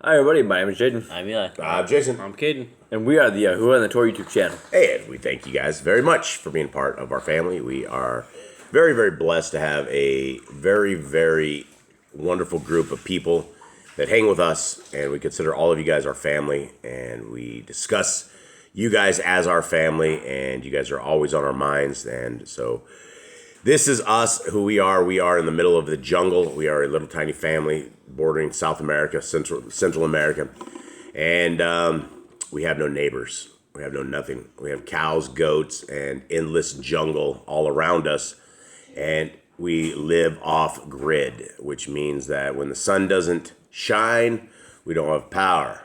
Hi everybody, my name is Jaden. I'm Eli. I'm Jason. I'm Caden. And we are the Yahuwah and the Torah YouTube channel. And we thank you guys very much for being part of our family. We are very, very blessed to have a very, very wonderful group of people that hang with us, and we consider all of you guys our family, and we discuss you guys as our family, and you guys are always on our minds. And so this is us, who we are. We are in the middle of the jungle. We are a little tiny family bordering South America, Central America. And we have no neighbors. We have no nothing. We have cows, goats, and endless jungle all around us. And we live off grid, which means that when the sun doesn't shine, we don't have power.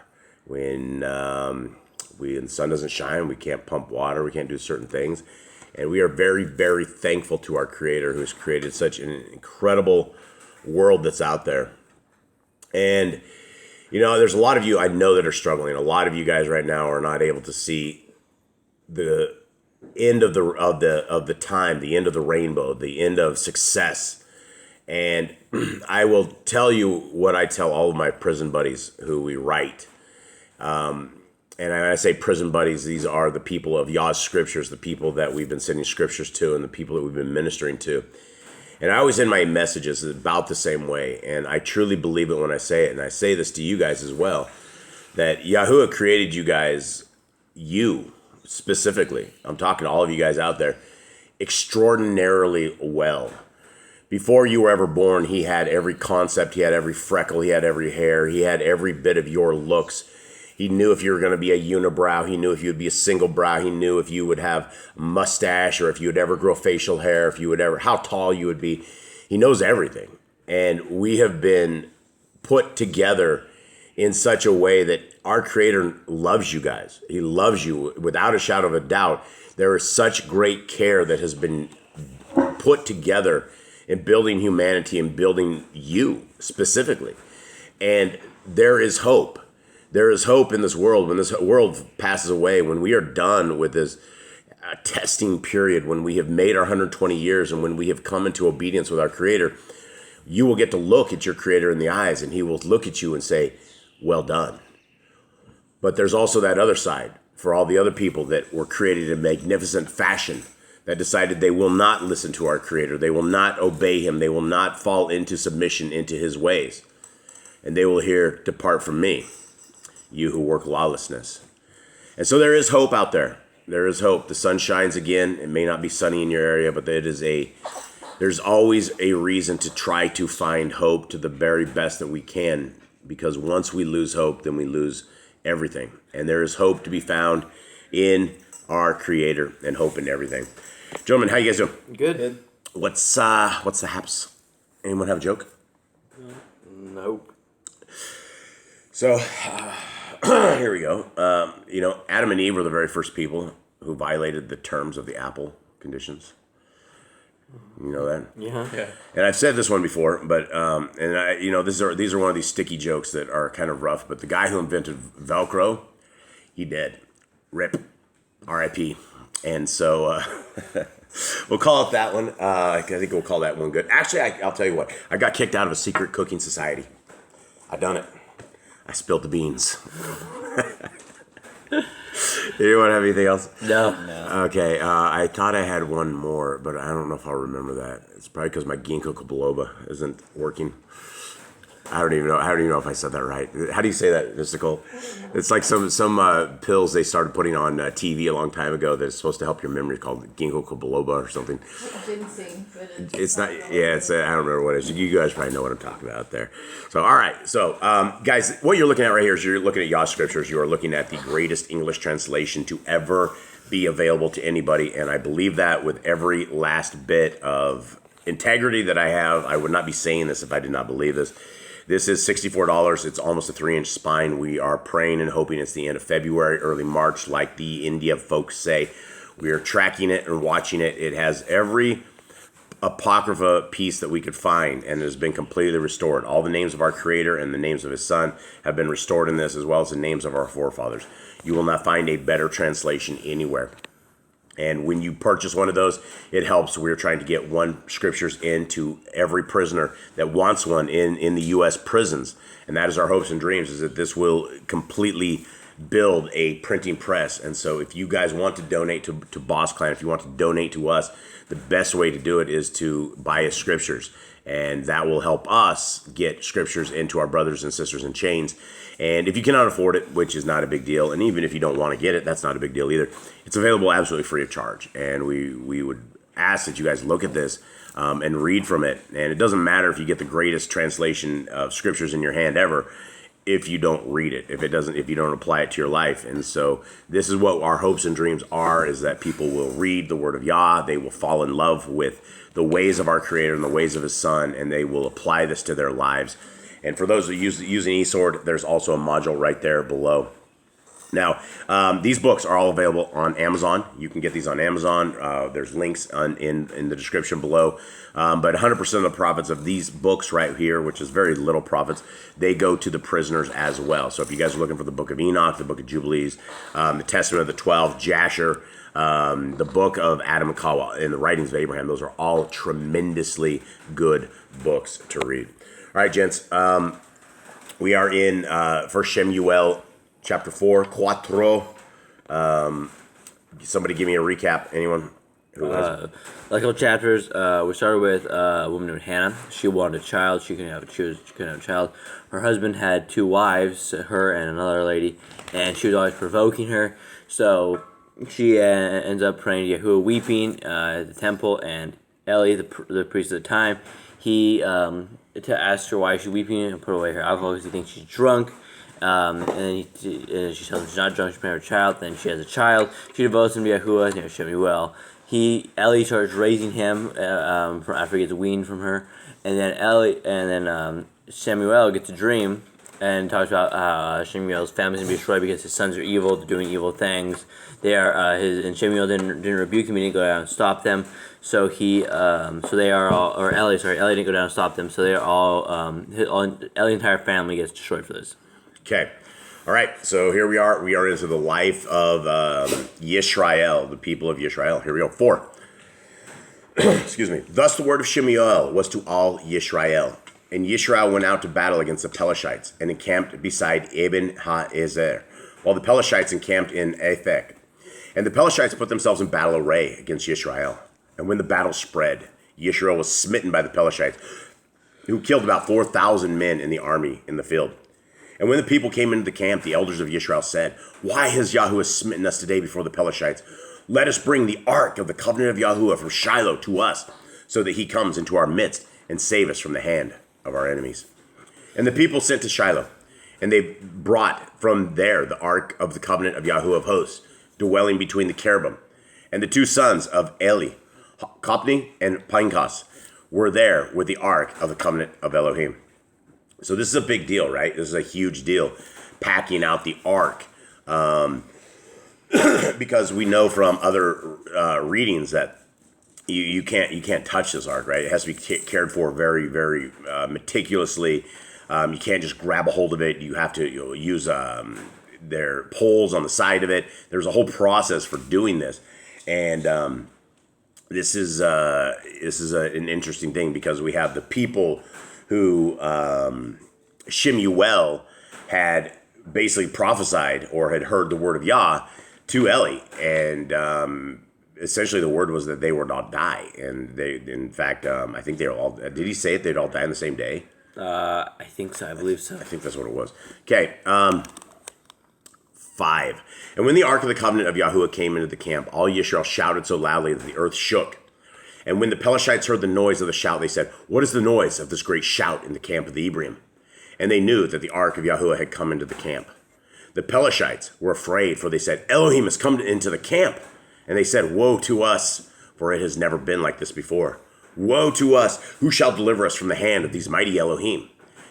When the sun doesn't shine, we can't pump water. We can't do certain things. And we are very, very thankful to our Creator, who has created such an incredible world that's out there. And, you know, there's a lot of you I know that are struggling. A lot of you guys right now are not able to see the end of the time, the end of the rainbow, the end of success. And I will tell you what I tell all of my prison buddies who we write. And when I say prison buddies, these are the people of Yah Scriptures, the people that we've been sending scriptures to and the people that we've been ministering to. And I always end my messages about the same way. And I truly believe it when I say it. And I say this to you guys as well, that Yahuwah created you guys, you specifically, I'm talking to all of you guys out there, extraordinarily well. Before you were ever born, he had every concept, he had every freckle, he had every hair, he had every bit of your looks. He knew if you were going to be a unibrow. He knew if you would be a single brow. He knew if you would have a mustache or if you would ever grow facial hair, if you would ever, how tall you would be. He knows everything. And we have been put together in such a way that our Creator loves you guys. He loves you without a shadow of a doubt. There is such great care that has been put together in building humanity and building you specifically. And there is hope. There is hope in this world. When this world passes away, when we are done with this testing period, when we have made our 120 years and when we have come into obedience with our Creator, you will get to look at your Creator in the eyes and he will look at you and say, well done. But there's also that other side for all the other people that were created in magnificent fashion, that decided they will not listen to our Creator. They will not obey him. They will not fall into submission into his ways. And they will hear, depart from me, you who work lawlessness. And so there is hope out there. There is hope. The sun shines again. It may not be sunny in your area, but there's always a reason to try to find hope to the very best that we can, because once we lose hope, then we lose everything. And there is hope to be found in our Creator and hope in everything. Gentlemen, how you guys doing? Good. What's the haps? Anyone have a joke? Nope. So, here we go. Adam and Eve were the very first people who violated the terms of the apple conditions. You know that? Yeah. And I've said this one before, but these are one of these sticky jokes that are kind of rough. But the guy who invented Velcro, he dead. RIP. R.I.P. And so we'll call it that one. I think we'll call that one good. Actually, I'll tell you what. I got kicked out of a secret cooking society. I done it. I spilled the beans. Anyone have anything else? No. Okay, I thought I had one more, but I don't know if I'll remember that. It's probably because my ginkgo biloba isn't working. I don't even know if I said that right. How do you say that, Nicole? It's like some pills they started putting on TV a long time ago that's supposed to help your memory, called ginkgo biloba or something. Ginseng, but It's not. Yeah, I don't remember what it is. You guys probably know what I'm talking about there. So, all right. So, guys, what you're looking at right here is you're looking at Yah Scriptures. You are looking at the greatest English translation to ever be available to anybody, and I believe that with every last bit of integrity that I have. I would not be saying this if I did not believe this. This is $64. It's almost a 3-inch spine. We are praying and hoping it's the end of February, early March, like the India folks say. We are tracking it and watching it. It has every Apocrypha piece that we could find, and it has been completely restored. All the names of our Creator and the names of his Son have been restored in this, as well as the names of our forefathers. You will not find a better translation anywhere. And when you purchase one of those, it helps. We're trying to get one scriptures into every prisoner that wants one in the U.S. prisons. And that is our hopes and dreams, is that this will completely build a printing press. And so if you guys want to donate to Boss Clan, if you want to donate to us, the best way to do it is to buy us scriptures. And that will help us get scriptures into our brothers and sisters in chains. And if you cannot afford it, which is not a big deal, and even if you don't want to get it, that's not a big deal either. It's available absolutely free of charge. And we would ask that you guys look at this and read from it. And it doesn't matter if you get the greatest translation of scriptures in your hand ever, if you don't read it, if you don't apply it to your life. And so this is what our hopes and dreams are, is that people will read the word of Yah, they will fall in love with the ways of our Creator and the ways of His Son, and they will apply this to their lives. And for those who use an eSword, there's also a module right there below. Now, these books are all available on Amazon. You can get these on Amazon. There's links in the description below. But 100% of the profits of these books right here, which is very little profits, they go to the prisoners as well. So if you guys are looking for the Book of Enoch, the Book of Jubilees, the Testament of the 12, Jasher, the Book of Adam and Kawa, and the Writings of Abraham, those are all tremendously good books to read. All right, gents. We are in 1 SHEMU'EL chapter 4, Cuatro. Somebody give me a recap. Anyone? Like couple chapters, we started with a woman named Hannah. She wanted a child. She couldn't have a child. Her husband had two wives, her and another lady, and she was always provoking her. So she ends up praying to Yahuwah, weeping at the temple. And Eli, the priest at the time, he asked her why she's weeping and put away her alcohol because he thinks she's drunk. And then she tells him she's not drunk, she's pregnant with a child. Then she has a child. She devotes him to Yahuwah, his name is SHEMU'EL. Eli starts raising him after he gets weaned from her, and then SHEMU'EL gets a dream and talks about SHEMU'EL's family's gonna be destroyed because his sons are evil, they're doing evil things. They are and SHEMU'EL didn't rebuke him, he didn't go down and stop them. So Eli didn't go down and stop them. So they are all Eli's entire family gets destroyed for this. Okay. All right, so here we are. We are into the life of Yisrael, the people of Yisrael. Here we go. 4. Excuse me. Thus the word of SHEMU'EL was to all Yisrael. And Yisrael went out to battle against the Pelishites and encamped beside Eben HaEzer, while the Pelishites encamped in Aphek. And the Pelishites put themselves in battle array against Yisrael. And when the battle spread, Yisrael was smitten by the Pelishites, who killed about 4,000 men in the army in the field. And when the people came into the camp, the elders of Yisrael said, "Why has Yahuwah smitten us today before the Pelishites? Let us bring the ark of the covenant of Yahuwah from Shiloh to us, so that he comes into our midst and save us from the hand of our enemies." And the people sent to Shiloh, and they brought from there the ark of the covenant of Yahuwah of hosts, dwelling between the cherubim. And the two sons of Eli, Hophni and Pinchas, were there with the ark of the covenant of Elohim. So this is a big deal, right? This is a huge deal, packing out the ark, because we know from other readings that you can't touch this ark, right? It has to be cared for very, very meticulously. You can't just grab a hold of it. You have to use their poles on the side of it. There's a whole process for doing this, and this is an interesting thing because we have the people who SHEMU'EL had basically prophesied or had heard the word of Yah to Eli, and essentially the word was that they would not die, and they, in fact, I think they were all. Did he say it? They'd all die on the same day. I think so. I believe so. I think that's what it was. Okay. 5. And when the ark of the covenant of Yahuwah came into the camp, all Yisrael shouted so loudly that the earth shook. And when the Pelishites heard the noise of the shout, they said, "What is the noise of this great shout in the camp of the Ephraim?" And they knew that the ark of Yahuwah had come into the camp. The Pelishites were afraid, for they said, "Elohim has come into the camp." And they said, "Woe to us, for it has never been like this before. Woe to us, who shall deliver us from the hand of these mighty Elohim?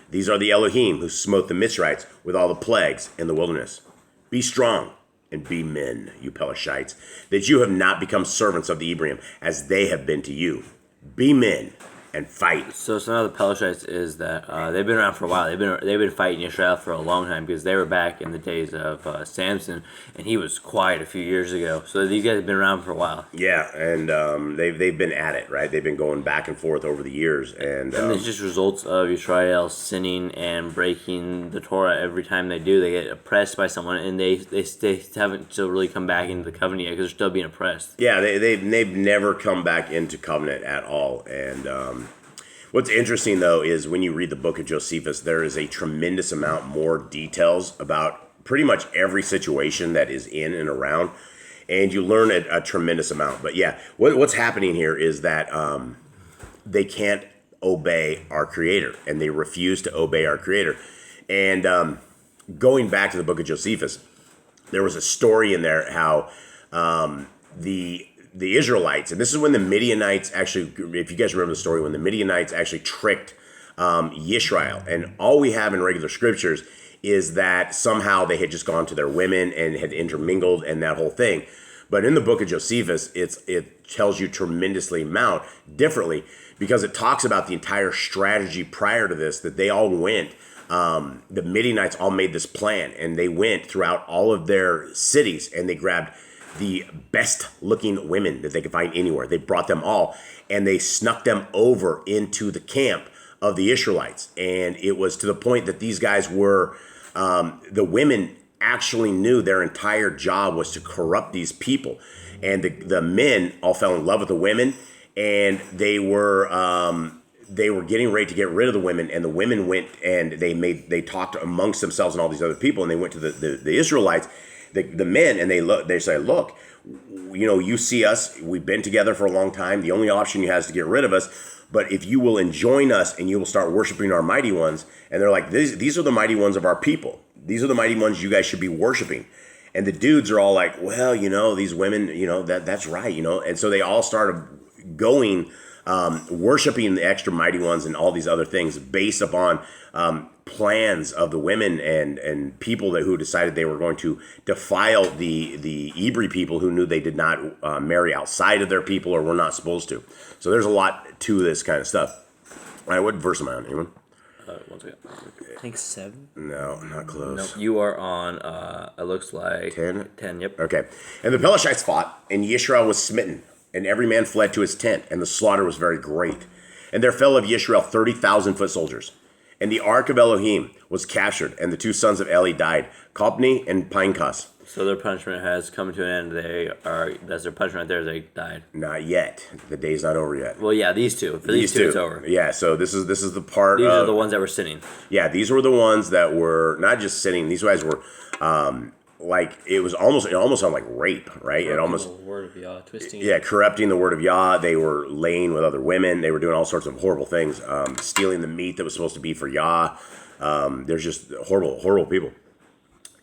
These are the Elohim who smote the Mitzrites with all the plagues in the wilderness. Be strong and be men, you Pelishites, that you have not become servants of the Ephraim, as they have been to you. Be men and fight. So some of the Pelishites is that they've been around for a while. They've been fighting Israel for a long time because they were back in the days of Samson, and he was quiet a few years ago. So these guys have been around for a while. Yeah, and they've been at it, right? They've been going back and forth over the years, and it's just results of Israel sinning and breaking the Torah. Every time they do, they get oppressed by someone, and they haven't still really come back into the covenant yet because they're still being oppressed. Yeah, they've never come back into covenant at all. And what's interesting, though, is when you read the book of Josephus, there is a tremendous amount more details about pretty much every situation that is in and around, and you learn a tremendous amount. But yeah, what's happening here is that they can't obey our Creator, and they refuse to obey our Creator. And going back to the book of Josephus, there was a story in there how the Israelites, and this is when the Midianites actually, if you guys remember the story, when the Midianites actually tricked Yisrael, and all we have in regular scriptures is that somehow they had just gone to their women and had intermingled and that whole thing. But in the book of Josephus, it tells you tremendously differently, because it talks about the entire strategy prior to this, that they all went, the Midianites all made this plan, and they went throughout all of their cities, and they grabbed the best looking women that they could find anywhere. They brought them all, and they snuck them over into the camp of the Israelites. And it was to the point that these guys were, the women actually knew their entire job was to corrupt these people. And the men all fell in love with the women, and they were getting ready to get rid of the women, and the women went and they talked amongst themselves and all these other people, and they went to the Israelites, the men, and they say, look, you see us, we've been together for a long time. The only option you have is to get rid of us. But if you will enjoin us and you will start worshiping our mighty ones, and they're like, these are the mighty ones of our people. These are the mighty ones you guys should be worshiping. And the dudes are all like, well, these women, that's right, And so they all started going, worshiping the extra mighty ones and all these other things based upon plans of the women and people who decided they were going to defile the Hebrew people, who knew they did not marry outside of their people or were not supposed to. So there's a lot to this kind of stuff. All right, what verse am I on, anyone? One second. I think 7. No, not close. Nope. You are on, it looks like 10? 10, yep. Okay. And the Pelishites fought, and Yisrael was smitten, and every man fled to his tent, and the slaughter was very great. And there fell of Yisrael 30,000 foot soldiers. And the ark of Elohim was captured, and the two sons of Eli died, Kopni and Pinchas. So their punishment has come to an end. That's their punishment right there. They died. Not yet. The day's not over yet. Well, yeah, these two. For these two, it's over. Yeah, so this is the part. These are the ones that were sinning. Yeah, these were the ones that were not just sinning. These guys were, it almost sounded like rape, right? It almost the word of Yah, twisting. Yeah, corrupting the word of Yah. They were laying with other women. They were doing all sorts of horrible things. Stealing the meat that was supposed to be for Yah. There's just horrible people.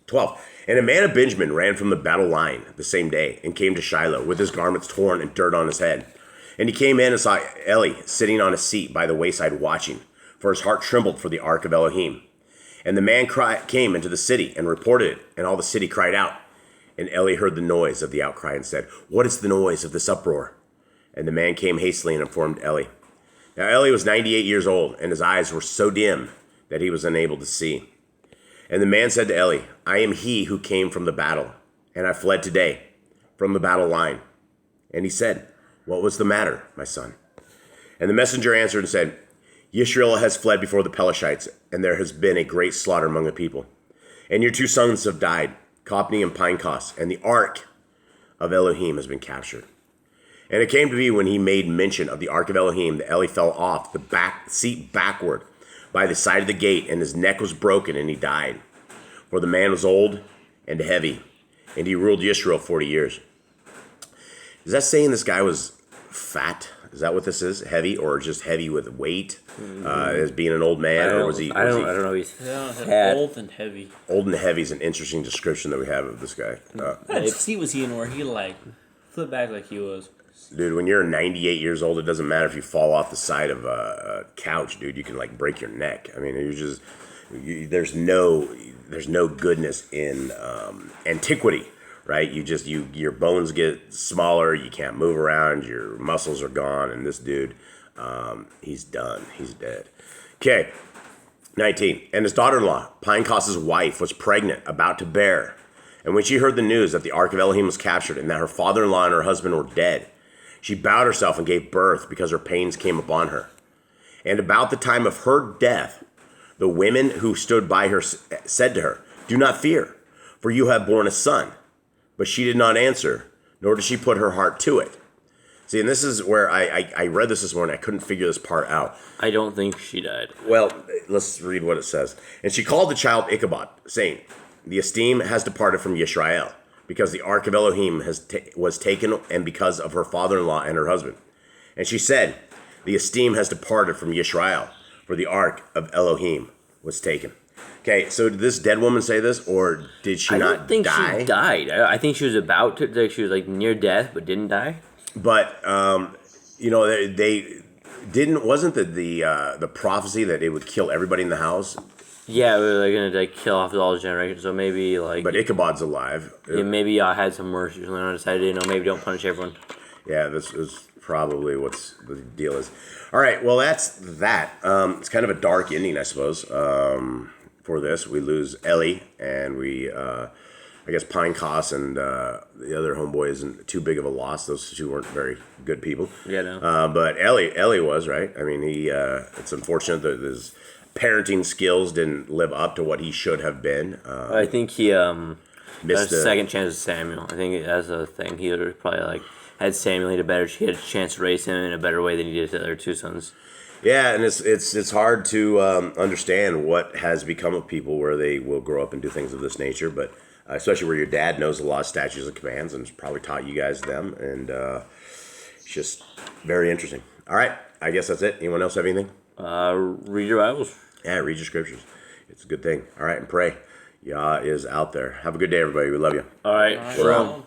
12. And a man of Benjamin ran from the battle line the same day and came to Shiloh with his garments torn and dirt on his head. And he came in and saw Eli sitting on a seat by the wayside watching, for his heart trembled for the ark of Elohim. And the man came into the city and reported it, and all the city cried out. And Eli heard the noise of the outcry and said, "What is the noise of this uproar?" And the man came hastily and informed Eli. Now Eli was 98 years old, and his eyes were so dim that he was unable to see. And the man said to Eli, "I am he who came from the battle, and I fled today from the battle line." And he said, "What was the matter, my son?" And the messenger answered and said, "Yisrael has fled before the Pelishites, and there has been a great slaughter among the people. And your two sons have died, Kopni and Pinchas, and the ark of Elohim has been captured." And it came to be when he made mention of the ark of Elohim that Eli fell off the back seat backward by the side of the gate, and his neck was broken, and he died. For the man was old and heavy, and he ruled Yisrael 40 years. Is that saying this guy was fat? Is that what this is? Heavy, or just heavy with weight? As being an old man, or was he? I don't know. He's Yeah, old and heavy. Old and heavy is an interesting description that we have of this guy. What seat was he in where he flipped back like he was? Dude, when you're 98 years old, it doesn't matter if you fall off the side of a couch, dude. You can break your neck. I mean, there's no goodness in antiquity, right? Your bones get smaller. You can't move around. Your muscles are gone. And this dude He's done. He's dead. Okay. 19. And his daughter-in-law, Pinecost's wife, was pregnant, about to bear. And when she heard the news that the Ark of Elohim was captured and that her father-in-law and her husband were dead, she bowed herself and gave birth because her pains came upon her. And about the time of her death, the women who stood by her said to her, "Do not fear, for you have borne a son." But she did not answer, nor did she put her heart to it. See, and this is where I read this morning. I couldn't figure this part out. I don't think she died. Well, let's read what it says. And she called the child Ichabod, saying, "The esteem has departed from Yisrael, because the Ark of Elohim was taken, and because of her father-in-law and her husband." And she said, "The esteem has departed from Yisrael, for the Ark of Elohim was taken." Okay, so did this dead woman say this, or did she not die? I don't think she died. I think she was about to, like, she was like near death, but didn't die. But they didn't. Wasn't the prophecy that it would kill everybody in the house? Yeah, we were gonna like kill off all the generations. So maybe like. But Ichabod's alive. Yeah, maybe y'all had some mercy or something. I decided, maybe don't punish everyone. Yeah, this is probably what's the deal is. All right, well that's that. It's kind of a dark ending, I suppose. For this, we lose Ellie, and we. I guess Pinecost and the other homeboy isn't too big of a loss. Those two weren't very good people. Yeah, no. But Ellie was, right? I mean, it's unfortunate that his parenting skills didn't live up to what he should have been. I think he missed a second chance with Samuel. I think that's a thing. He would have probably like had Samuel. He had a chance to raise him in a better way than he did his other two sons. Yeah, and it's hard to understand what has become of people where they will grow up and do things of this nature, but. Especially where your dad knows a lot of statutes and commands and has probably taught you guys them. And it's just very interesting. All right. I guess that's it. Anyone else have anything? Read your Bibles. Yeah, read your scriptures. It's a good thing. All right. And pray. Yah is out there. Have a good day, everybody. We love you. All right. Shalom.